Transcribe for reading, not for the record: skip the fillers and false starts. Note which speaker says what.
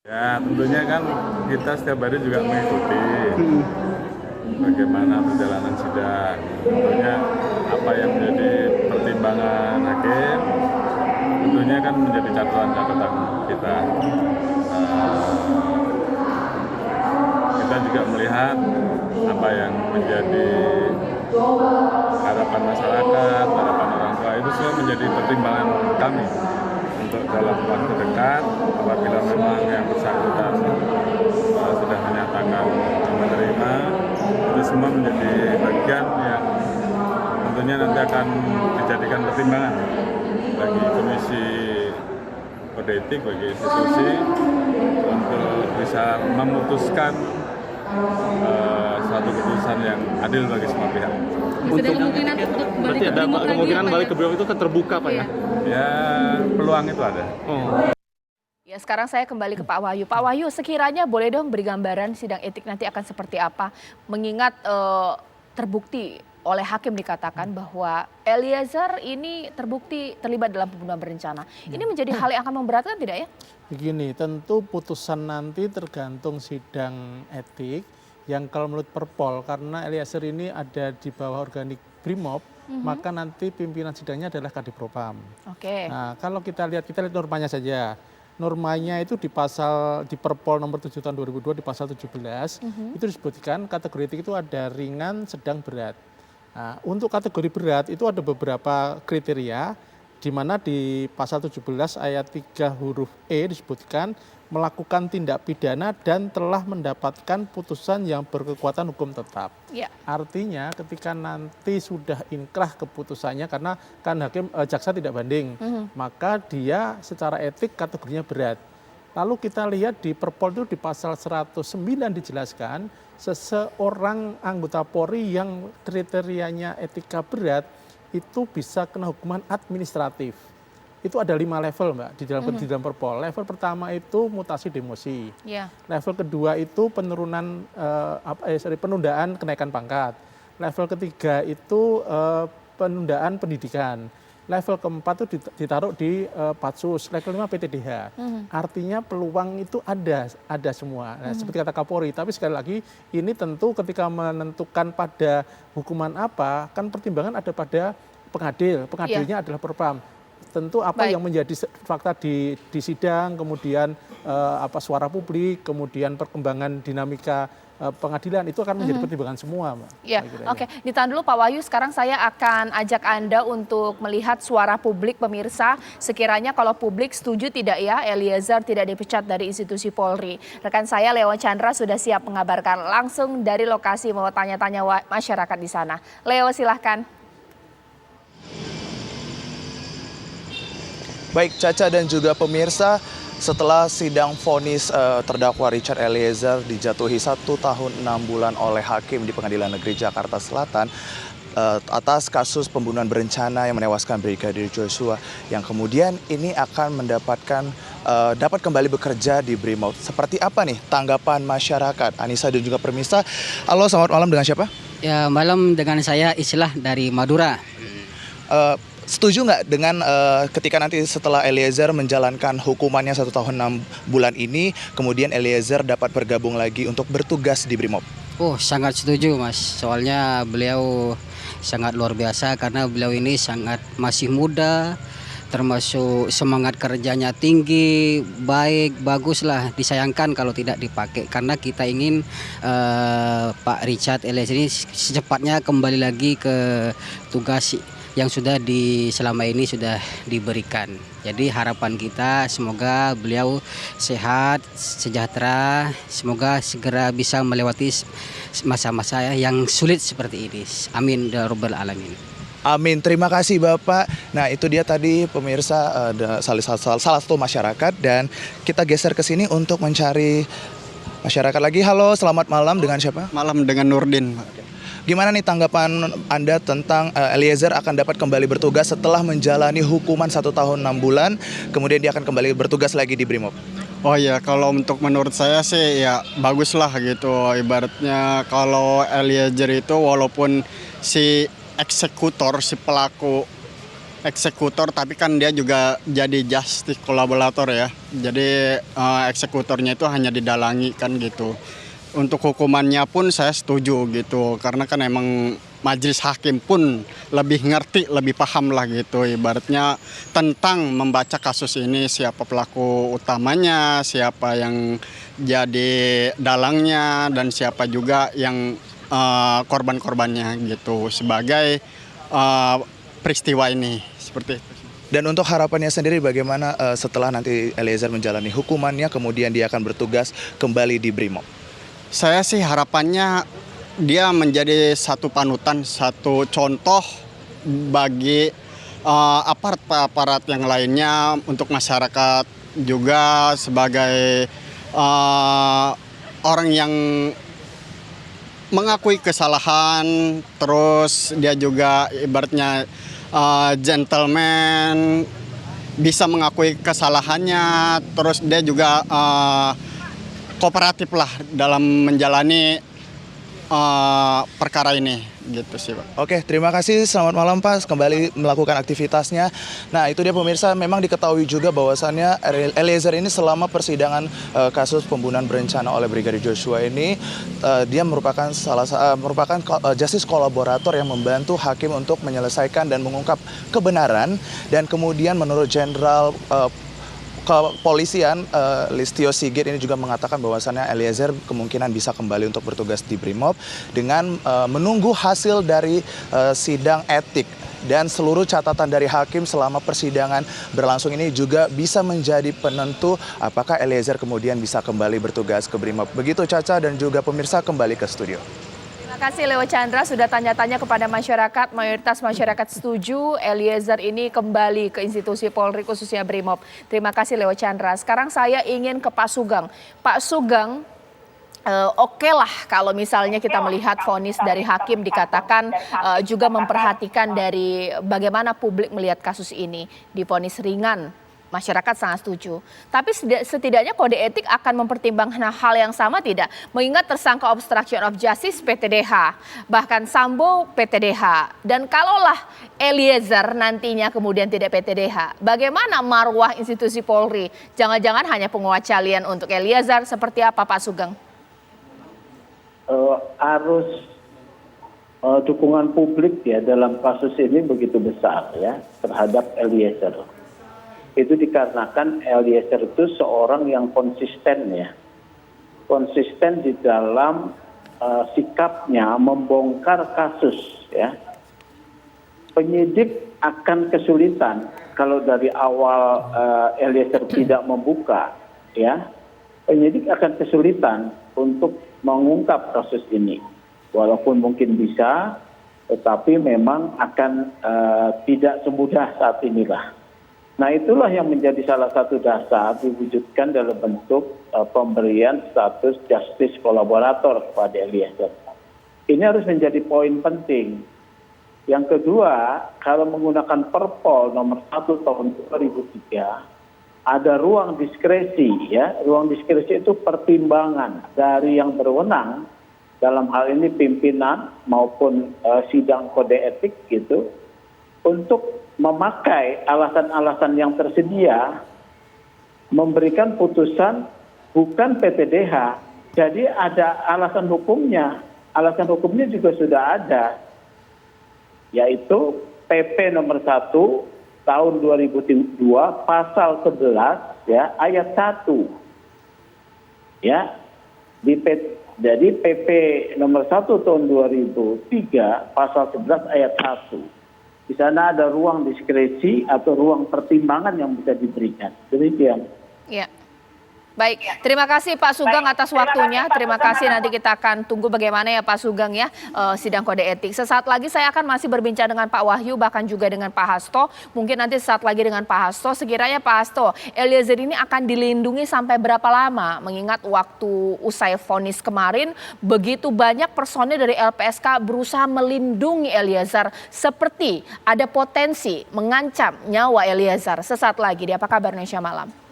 Speaker 1: Ya, tentunya kan kita setiap hari juga mengikuti bagaimana perjalanan sidang. Tentunya apa yang menjadi pertimbangan hakim, tentunya kan menjadi catatan-catatan kita. Kita juga melihat apa yang menjadi harapan masyarakat, harapan orang tua, itu semua menjadi pertimbangan kami untuk dalam waktu dekat apabila memang yang bersangkutan sudah menyatakan menerima, itu semua menjadi bagian yang tentunya nanti akan dijadikan pertimbangan bagi Komisi Kode Etik, bagi institusi untuk bisa memutuskan suatu keputusan yang adil bagi semua pihak.
Speaker 2: Ada kemungkinan untuk balik ke Brimob lagi,
Speaker 3: kemungkinan
Speaker 2: Pak,
Speaker 3: balik
Speaker 2: ya?
Speaker 3: ke Brimob itu kan terbuka, Pak ya?
Speaker 1: Ya, peluang itu ada.
Speaker 4: Ya, sekarang saya kembali ke Pak Wahyu. Pak Wahyu, sekiranya boleh dong beri gambaran sidang etik nanti akan seperti apa? Mengingat terbukti oleh hakim dikatakan bahwa Eliezer ini terbukti terlibat dalam pembunuhan berencana. Ini menjadi hal yang akan memberatkan tidak ya?
Speaker 5: Begini, tentu putusan nanti tergantung sidang etik yang kalau menurut Perpol, karena Eliezer ini ada di bawah organik Brimob, maka nanti pimpinan sidangnya adalah Kadif Propam.
Speaker 4: Oke.
Speaker 5: Nah, kalau kita lihat normanya saja. Normanya itu di Perpol nomor 7 tahun 2002 di pasal 17, itu disebutkan kategori etik itu ada ringan, sedang, berat. Nah, untuk kategori berat itu ada beberapa kriteria, di mana di pasal 17 ayat 3 huruf E disebutkan melakukan tindak pidana dan telah mendapatkan putusan yang berkekuatan hukum tetap.
Speaker 4: Ya.
Speaker 5: Artinya ketika nanti sudah inkrah keputusannya, karena kan jaksa tidak banding, maka dia secara etik kategorinya berat. Lalu kita lihat di Perpol itu di pasal 109 dijelaskan seseorang anggota Polri yang kriterianya etika berat itu bisa kena hukuman administratif. Itu ada 5 level, Mbak, di dalam Perpol. Level pertama itu mutasi demosi.
Speaker 4: Ya.
Speaker 5: Level kedua itu penundaan kenaikan pangkat. Level ketiga itu penundaan pendidikan. Level keempat itu ditaruh di Patsus. Level 5 PTDH. Artinya peluang itu ada semua. Nah, seperti kata Kapolri. Tapi sekali lagi ini tentu ketika menentukan pada hukuman apa, kan pertimbangan ada pada pengadil. Pengadilnya adalah Propam. Tentu apa yang menjadi fakta di sidang, kemudian suara publik, kemudian perkembangan dinamika pengadilan itu akan menjadi pertimbangan semua, Mbak.
Speaker 4: Ya, oke. Ditahan dulu Pak Wahyu, sekarang saya akan ajak Anda untuk melihat suara publik pemirsa. Sekiranya kalau publik setuju tidak ya Eliezer tidak dipecat dari institusi Polri. Rekan saya Leo Chandra sudah siap mengabarkan langsung dari lokasi mau tanya-tanya masyarakat di sana. Leo, silahkan.
Speaker 6: Baik Caca dan juga pemirsa, setelah sidang vonis terdakwa Richard Eliezer dijatuhi 1 tahun 6 bulan oleh hakim di Pengadilan Negeri Jakarta Selatan atas kasus pembunuhan berencana yang menewaskan Brigadir Joshua, yang kemudian ini akan dapat kembali bekerja di Brimob. Seperti apa nih tanggapan masyarakat? Anissa dan juga Permisa. Halo, selamat malam, dengan siapa?
Speaker 7: Ya, malam dengan saya Islah dari Madura.
Speaker 6: Setuju nggak dengan ketika nanti setelah Eliezer menjalankan hukumannya 1 tahun 6 bulan ini, kemudian Eliezer dapat bergabung lagi untuk bertugas di Brimob?
Speaker 7: Oh, sangat setuju, Mas. Soalnya beliau sangat luar biasa karena beliau ini masih muda, termasuk semangat kerjanya tinggi, baik, bagus lah. Disayangkan kalau tidak dipakai karena kita ingin Pak Richard Eliezer ini secepatnya kembali lagi ke tugas yang sudah selama ini sudah diberikan. Jadi harapan kita semoga beliau sehat, sejahtera, semoga segera bisa melewati masa-masa yang sulit seperti ini. Amin ya rabbal alamin.
Speaker 6: Amin, terima kasih Bapak. Nah, itu dia tadi pemirsa salah satu masyarakat, dan kita geser ke sini untuk mencari masyarakat lagi. Halo, selamat malam, dengan siapa?
Speaker 8: Malam, dengan Nurdin.
Speaker 6: Gimana nih tanggapan Anda tentang Eliezer akan dapat kembali bertugas setelah menjalani hukuman 1 tahun 6 bulan, kemudian dia akan kembali bertugas lagi di Brimob?
Speaker 8: Oh ya, kalau untuk menurut saya sih ya bagus lah gitu. Ibaratnya kalau Eliezer itu walaupun si eksekutor, si pelaku eksekutor, tapi kan dia juga jadi justice kolaborator ya. Jadi eksekutornya itu hanya didalangi kan gitu. Untuk hukumannya pun saya setuju gitu, karena kan emang majelis hakim pun lebih ngerti, lebih paham lah gitu, ibaratnya tentang membaca kasus ini, siapa pelaku utamanya, siapa yang jadi dalangnya, dan siapa juga yang korban-korbannya gitu sebagai peristiwa ini, seperti itu.
Speaker 6: Dan untuk harapannya sendiri bagaimana setelah nanti Eliezer menjalani hukumannya, kemudian dia akan bertugas kembali di Brimob?
Speaker 8: Saya sih harapannya dia menjadi satu panutan, satu contoh bagi aparat-aparat yang lainnya, untuk masyarakat juga sebagai orang yang mengakui kesalahan, terus dia juga ibaratnya gentleman, bisa mengakui kesalahannya, terus dia juga kooperatif lah dalam menjalani perkara ini gitu sih Pak.
Speaker 6: Oke, terima kasih. Selamat malam Pak, kembali melakukan aktivitasnya. Nah itu dia pemirsa, memang diketahui juga bahwasannya Eliezer ini selama persidangan kasus pembunuhan berencana oleh Brigadir Joshua ini, dia merupakan justice kolaborator yang membantu hakim untuk menyelesaikan dan mengungkap kebenaran. Dan kemudian menurut Jenderal Kepolisian Listio Sigit ini juga mengatakan bahwasannya Eliezer kemungkinan bisa kembali untuk bertugas di Brimob dengan menunggu hasil dari sidang etik, dan seluruh catatan dari hakim selama persidangan berlangsung ini juga bisa menjadi penentu apakah Eliezer kemudian bisa kembali bertugas ke Brimob. Begitu Caca dan juga pemirsa, kembali ke studio.
Speaker 4: Terima kasih Leo Chandra sudah tanya-tanya kepada masyarakat. Mayoritas masyarakat setuju Eliezer ini kembali ke institusi Polri khususnya Brimob. Terima kasih Leo Chandra. Sekarang saya ingin ke Pak Sugeng. Pak Sugeng, oke lah kalau misalnya kita melihat vonis dari hakim dikatakan juga memperhatikan dari bagaimana publik melihat kasus ini. Divonis ringan, masyarakat sangat setuju. Tapi setidaknya kode etik akan mempertimbangkan hal yang sama tidak? Mengingat tersangka obstruction of justice PTDH, bahkan Sambo PTDH. Dan kalaulah Eliezer nantinya kemudian tidak PTDH, bagaimana marwah institusi Polri? Jangan-jangan hanya pengecualian untuk Eliezer, seperti apa Pak Sugeng?
Speaker 3: Arus dukungan publik ya dalam kasus ini begitu besar ya terhadap Eliezer. Itu dikarenakan Eliezer itu seorang yang konsisten ya. Konsisten di dalam sikapnya membongkar kasus ya. Penyidik akan kesulitan kalau dari awal Eliezer tidak membuka ya. Penyidik akan kesulitan untuk mengungkap kasus ini. Walaupun mungkin bisa, tetapi memang akan tidak semudah saat inilah. Nah itulah yang menjadi salah satu dasar diwujudkan dalam bentuk pemberian status justice kolaborator kepada Eliezer. Ini harus menjadi poin penting. Yang kedua, kalau menggunakan Perpol nomor 1 tahun 2003, ada ruang diskresi ya. Ruang diskresi itu pertimbangan dari yang berwenang, dalam hal ini pimpinan maupun sidang kode etik gitu, untuk memakai alasan-alasan yang tersedia memberikan putusan bukan PTDH. Jadi ada alasan hukumnya. Alasan hukumnya juga sudah ada, yaitu PP nomor 1 tahun 2002 pasal 11 ya ayat 1. Ya. Jadi PP nomor 1 tahun 2003 pasal 11 ayat 1. Di sana ada ruang diskresi atau ruang pertimbangan yang bisa diberikan. Demikian.
Speaker 4: Ya. Baik, terima kasih Pak Sugeng atas waktunya. Terima kasih, nanti kita akan tunggu bagaimana ya Pak Sugeng ya sidang kode etik. Sesaat lagi saya akan masih berbincang dengan Pak Wahyu, bahkan juga dengan Pak Hasto. Mungkin nanti sesaat lagi dengan Pak Hasto. Sekiranya Pak Hasto, Eliezer ini akan dilindungi sampai berapa lama? Mengingat waktu usai vonis kemarin, begitu banyak personil dari LPSK berusaha melindungi Eliezer. Seperti ada potensi mengancam nyawa Eliezer. Sesaat lagi di Apa Kabar Indonesia Malam.